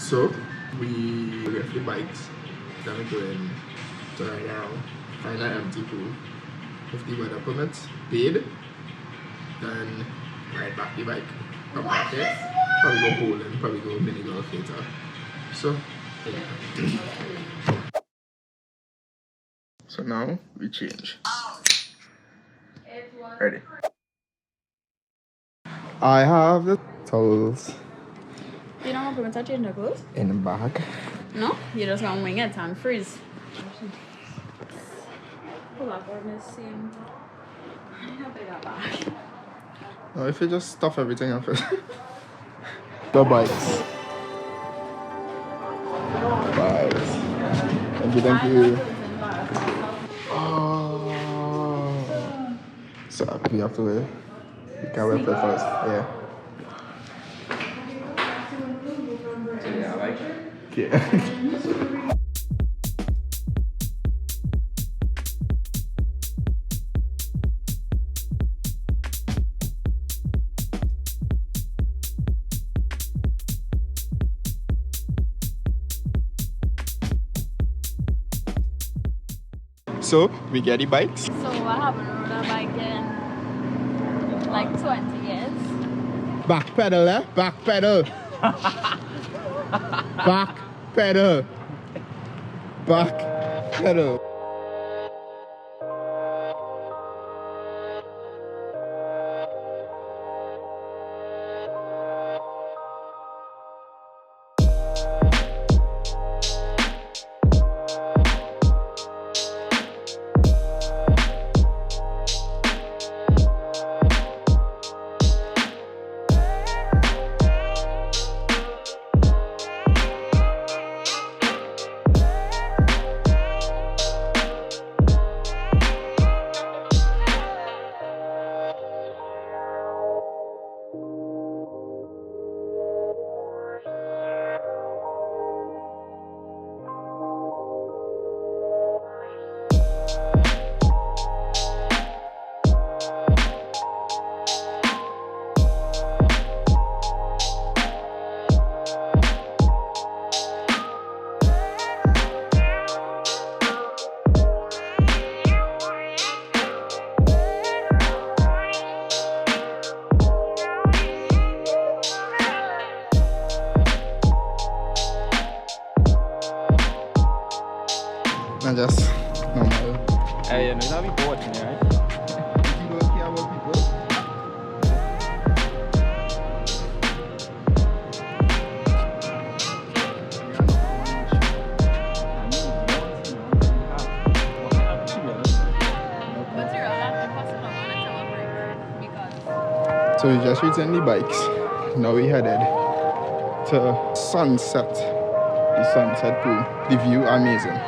So we left the bikes, then we're going to ride around, find an empty pool. If the weather permits, paid, then ride back the bike, come back here, probably go bowling, probably go mini golf later. So, yeah. So now we change. Ready? I have the towels. You don't want to change the clothes? In the bag. No? You just gonna wing it and freeze. Pull up on this same. I have a bigger bag. No, if you just stuff everything up. The bikes. Bikes. Thank you. Oh. So we have to wear. You can wear first. Yeah. Yeah, I like it. Yeah. So we get the bikes. So I haven't rode a bike in like 20 years. Back pedal, eh? Back pedal. Back pedal. Back pedal. And just normal. Hey, you know, that'll be bored, right? You don't care about people? So we just returned the bikes. Now we headed to Sunset. The Sunset Pool. The view amazing.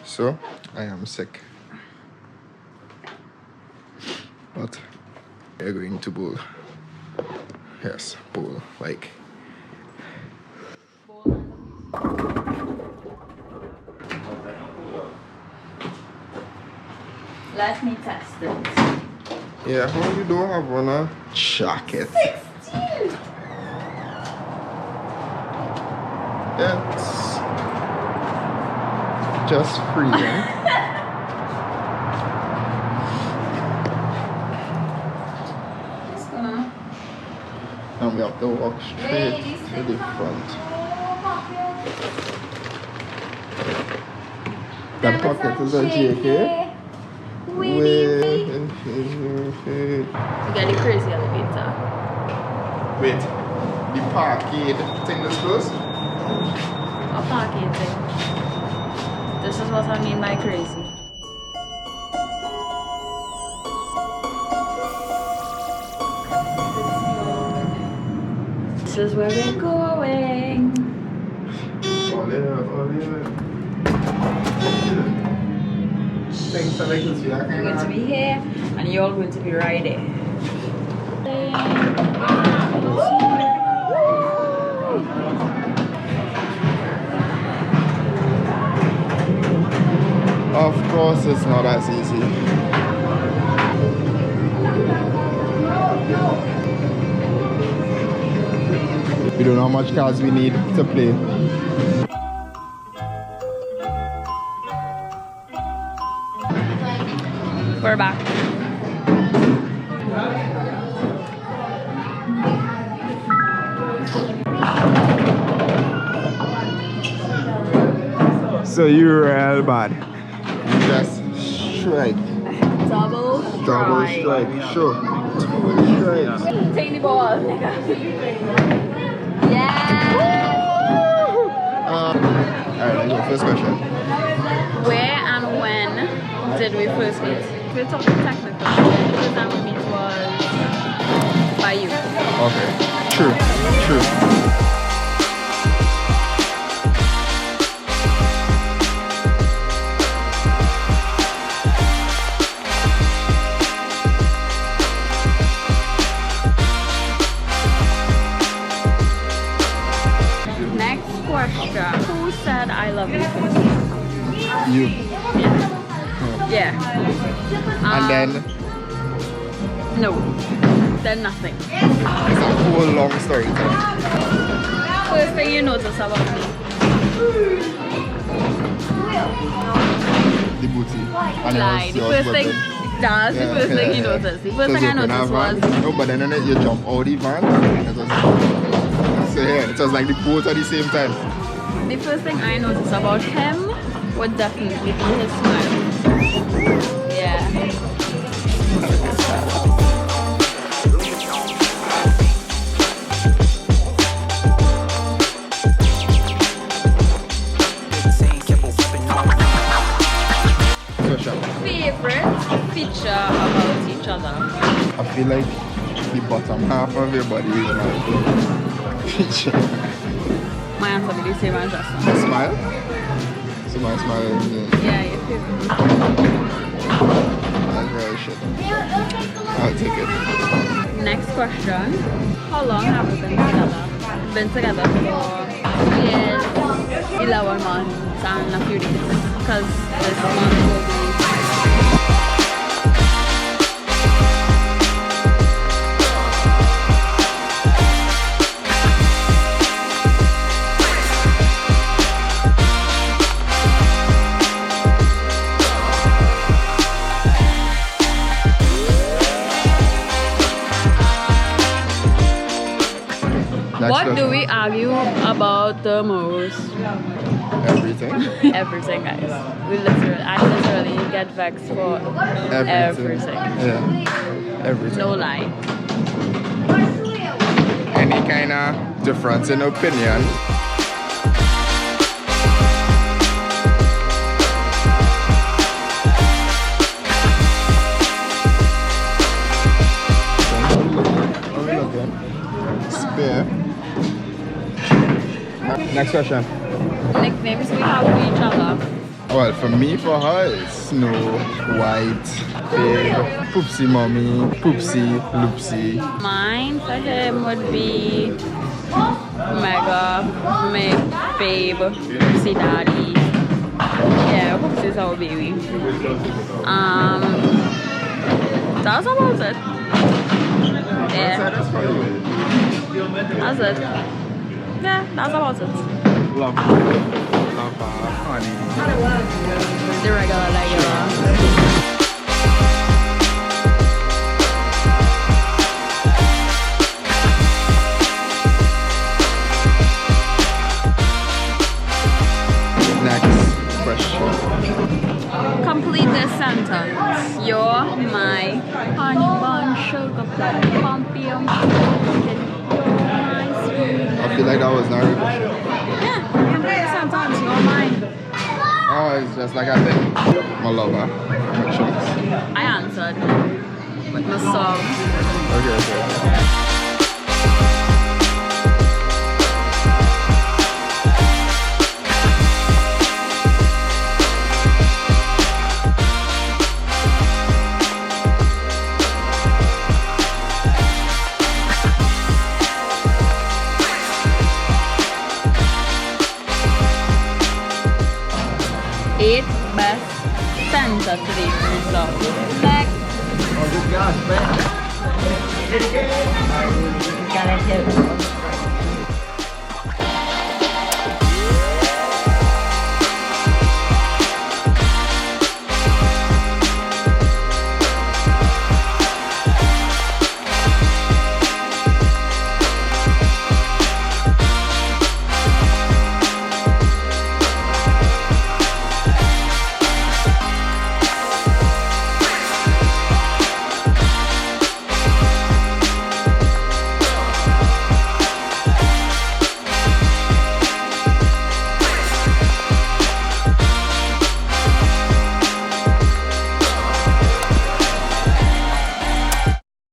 So, I am sick. But we're going to bowl. Yes, bowl. Like. Let me test it. Yeah, how you don't have on a jacket? 16! It's just freezing. Just gonna... And we have to walk straight to the front. That pocket is a JK. We get the crazy elevator. Wait, the parkade thing is closed? A parking thing. This is what I mean by crazy. This is where we're going. Things are like this, We're going to be here and you're all going to be right there. Of course, it's not as easy. We don't know how much cards we need to play. We're back. So you're real bad. You just strike. Double Strike. Sure. Strike. Take the ball. Yeah. Alright, let's go. First question. Where and when did we first meet? We're talking technical. The first time we meet was by you. Okay. True. Next question. Who said I love you first? You. Yeah. And then No. Then nothing. it's a whole long story. First thing you notice about me. The booty. And Lie. The first thing. That's the first thing you noticed. The first thing I noticed was. No, but then you jump out the van. So yeah, it was like the both at the same time. The first thing I noticed about him would definitely be his smile. Yeah. Favorite feature about each other? I feel like the bottom half of your body is my feature. My answer will be the same as Justin. The smile? So my smile is Yeah, your favorite. that's very shit. I'll take it. Next question. How long have we been together? Been together for years, 11 months and a few days. Because this month will be. What do we argue about the most? Everything. Everything, guys. I literally get vexed for everything. Yeah. Everything. No lie. Any kind of difference in opinion. Spare. Next question. Nicknames we have for each other. Well, for me, for her, it's Snow, White, Babe, Poopsie Mommy, Poopsie, Loopsie. Mine for him would be Mega, Mick, Babe, Poopsie Daddy. Yeah, Poopsie's our baby. That's about it. Yeah. That's it. Yeah, that's about it. Love her, honey. The regular. Next question. Complete this sentence. You're my honey bun sugar plum pompium. I feel like that was not really question. Yeah, complete the sentence. You're mine. Oh, it's just like I think. My lover. My choice. I answered with my song. Okay. 8th best center to date in this love. Next. Oh, good gosh, man. Gotta hit.